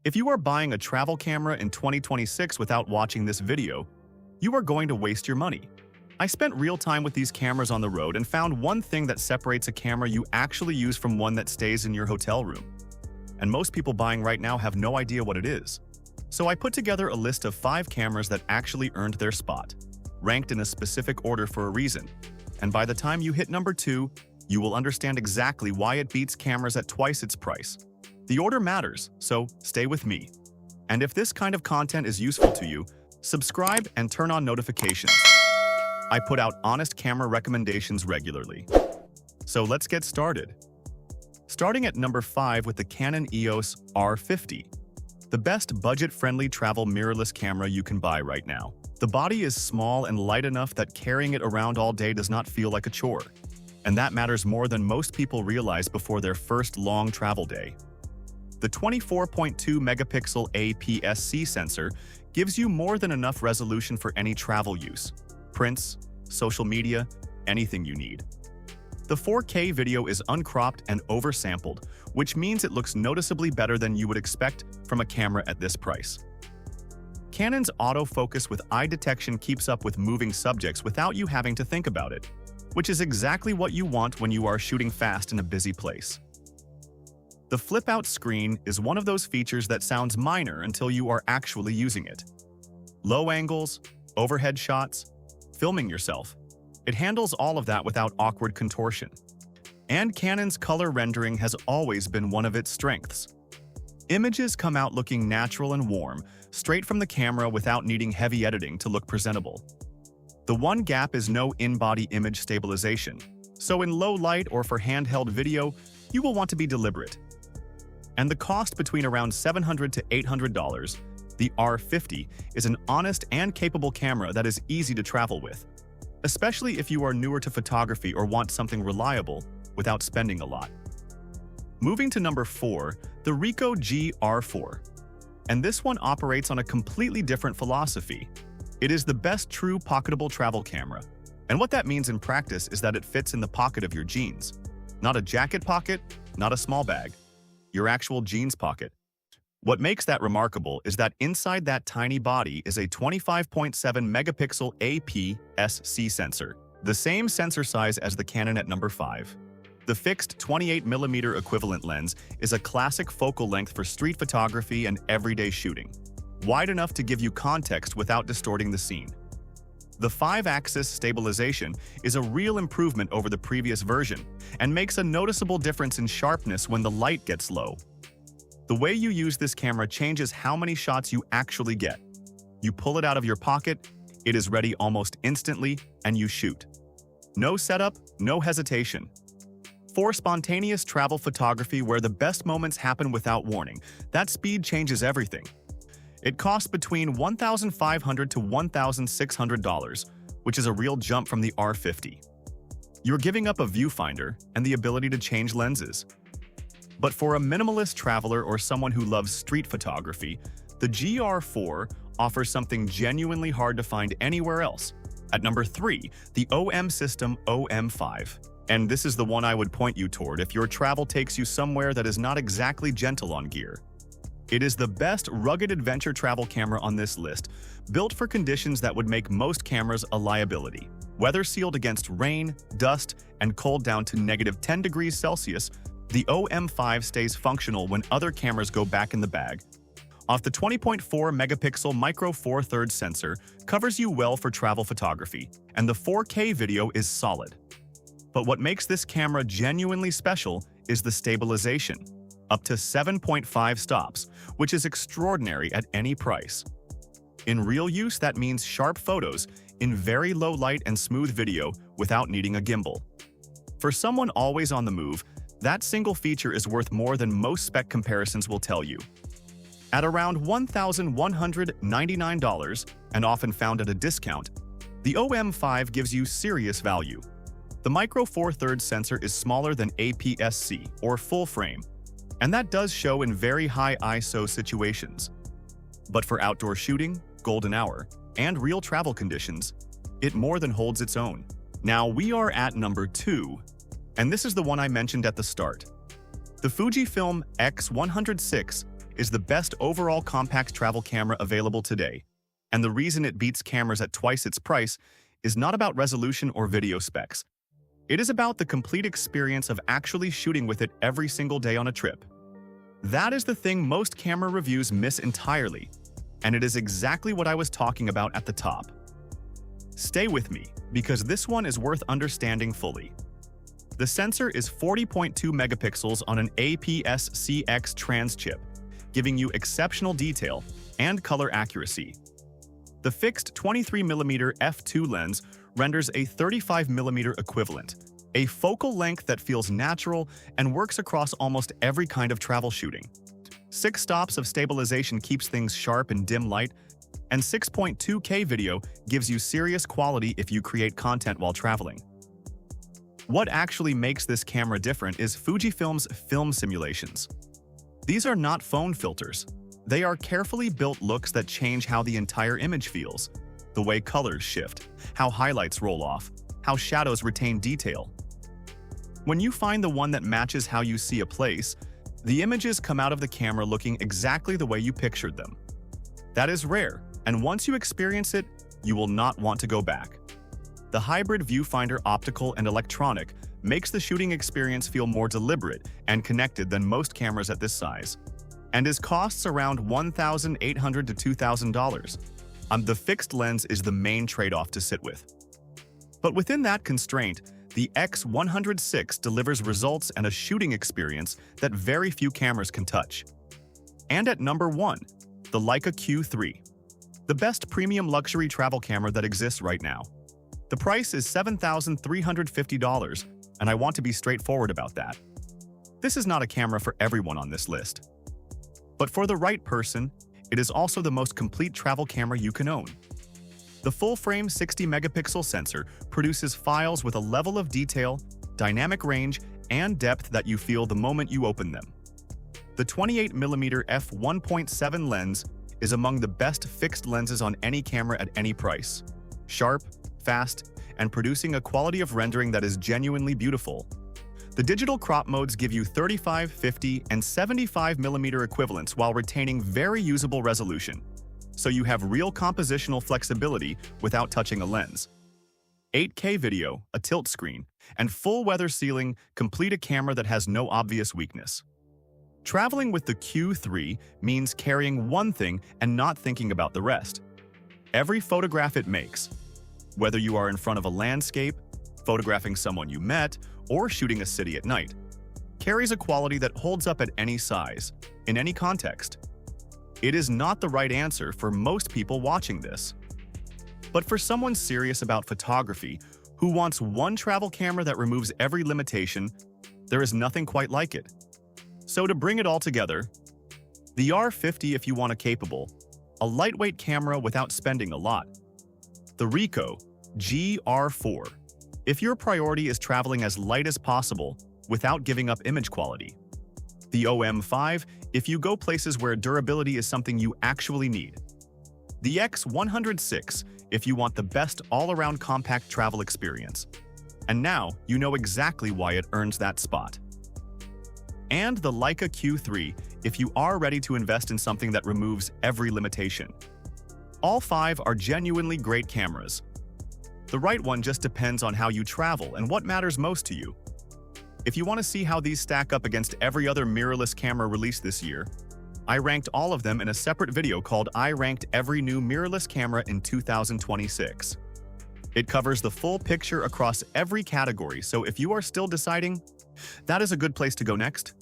If you are buying a travel camera in 2026 without watching this video, you are going to waste your money. I spent real time with these cameras on the road and found one thing that separates a camera you actually use from one that stays in your hotel room. And most people buying right now have no idea what it is. So I put together a list of 5 cameras that actually earned their spot, ranked in a specific order for a reason. And by the time you hit number 2, you will understand exactly why it beats cameras at twice its price. The order matters, so stay with me. And if this kind of content is useful to you, subscribe and turn on notifications. I put out honest camera recommendations regularly. So let's get started. Starting at number 5 with the Canon EOS R50, the best budget-friendly travel mirrorless camera you can buy right now. The body is small and light enough that carrying it around all day does not feel like a chore. And that matters more than most people realize before their first long travel day. The 24.2 megapixel aps-c sensor gives you more than enough resolution for any travel use. Prints, social media, anything you need. The 4K video is uncropped and oversampled, which means it looks noticeably better than you would expect from a camera at this price. Canon's autofocus with eye detection keeps up with moving subjects without you having to think about it, which is exactly what you want when you are shooting fast in a busy place. The flip-out screen is one of those features that sounds minor until you are actually using it. Low angles, overhead shots, filming yourself. It handles all of that without awkward contortion. And Canon's color rendering has always been one of its strengths. Images come out looking natural and warm, straight from the camera without needing heavy editing to look presentable. The one gap is no in-body image stabilization, so in low light or for handheld video, you will want to be deliberate. And the cost between around $700 to $800, the R50 is an honest and capable camera that is easy to travel with, especially if you are newer to photography or want something reliable without spending a lot. Moving to number 4, the Ricoh GR4. And this one operates on a completely different philosophy. It is the best true pocketable travel camera. And what that means in practice is that it fits in the pocket of your jeans. Not a jacket pocket, not a small bag. Your actual jeans pocket. What makes that remarkable is that inside that tiny body is a 25.7 megapixel aps-c sensor, the same sensor size as the Canon at number 5. The fixed 28mm equivalent lens is a classic focal length for street photography and everyday shooting, wide enough to give you context without distorting the scene. The 5-axis stabilization is a real improvement over the previous version and makes a noticeable difference in sharpness when the light gets low. The way you use this camera changes how many shots you actually get. You pull it out of your pocket, it is ready almost instantly, and you shoot. No setup, no hesitation. For spontaneous travel photography where the best moments happen without warning, that speed changes everything. It costs between $1,500 to $1,600, which is a real jump from the R50. You're giving up a viewfinder and the ability to change lenses. But for a minimalist traveler or someone who loves street photography, the GR4 offers something genuinely hard to find anywhere else. At number 3, the OM System OM5. And this is the one I would point you toward if your travel takes you somewhere that is not exactly gentle on gear. It is the best rugged adventure travel camera on this list, built for conditions that would make most cameras a liability. Weather sealed against rain, dust, and cold down to -10 degrees Celsius, the OM5 stays functional when other cameras go back in the bag. Off the 20.4 megapixel micro four thirds sensor covers you well for travel photography, and the 4K video is solid. But what makes this camera genuinely special is the stabilization. Up to 7.5 stops, which is extraordinary at any price. In real use, that means sharp photos in very low light and smooth video without needing a gimbal. For someone always on the move, that single feature is worth more than most spec comparisons will tell you. At around $1,199, and often found at a discount, the OM5 gives you serious value. The micro four thirds sensor is smaller than aps-c, or full frame, and that does show in very high ISO situations. But for outdoor shooting, golden hour, and real travel conditions, it more than holds its own. Now we are at number 2, and this is the one I mentioned at the start. The Fujifilm X100VI is the best overall compact travel camera available today. And the reason it beats cameras at twice its price is not about resolution or video specs. It is about the complete experience of actually shooting with it every single day on a trip. That is the thing most camera reviews miss entirely, and it is exactly what I was talking about at the top. Stay with me, because this one is worth understanding fully. The sensor is 40.2 megapixels on an aps-c trans chip, giving you exceptional detail and color accuracy. The fixed 23mm f2 lens renders a 35mm equivalent, a focal length that feels natural and works across almost every kind of travel shooting. 6 stops of stabilization keeps things sharp in dim light, and 6.2K video gives you serious quality if you create content while traveling. What actually makes this camera different is Fujifilm's film simulations. These are not phone filters. They are carefully built looks that change how the entire image feels, the way colors shift, how highlights roll off, how shadows retain detail. When you find the one that matches how you see a place, the images come out of the camera looking exactly the way you pictured them. That is rare, and once you experience it, you will not want to go back. The hybrid viewfinder, optical and electronic, makes the shooting experience feel more deliberate and connected than most cameras at this size, and is costs around $1,800 to $2,000. The fixed lens is the main trade-off to sit with. But within that constraint, the X100VI delivers results and a shooting experience that very few cameras can touch. And at number 1, the Leica Q3, the best premium luxury travel camera that exists right now. The price is $7,350, and I want to be straightforward about that. This is not a camera for everyone on this list. But for the right person, it is also the most complete travel camera you can own. The full-frame 60-megapixel sensor produces files with a level of detail, dynamic range, and depth that you feel the moment you open them. The 28mm f1.7 lens is among the best fixed lenses on any camera at any price. Sharp, fast, and producing a quality of rendering that is genuinely beautiful. The digital crop modes give you 35, 50, and 75mm equivalents while retaining very usable resolution, so you have real compositional flexibility without touching a lens. 8K video, a tilt screen, and full weather sealing complete a camera that has no obvious weakness. Traveling with the Q3 means carrying one thing and not thinking about the rest. Every photograph it makes, whether you are in front of a landscape, photographing someone you met, or shooting a city at night, carries a quality that holds up at any size, in any context. It is not the right answer for most people watching this. But for someone serious about photography who wants one travel camera that removes every limitation, there is nothing quite like it. So to bring it all together, the R50 if you want a capable, a lightweight camera without spending a lot. The Ricoh GR4, if your priority is traveling as light as possible without giving up image quality. The OM5, if you go places where durability is something you actually need. The X100VI, if you want the best all-around compact travel experience. And now you know exactly why it earns that spot. And the Leica Q3, if you are ready to invest in something that removes every limitation. All 5 are genuinely great cameras. The right one just depends on how you travel and what matters most to you. If you want to see how these stack up against every other mirrorless camera released this year, I ranked all of them in a separate video called I Ranked Every New Mirrorless Camera in 2026. It covers the full picture across every category, so if you are still deciding, that is a good place to go next.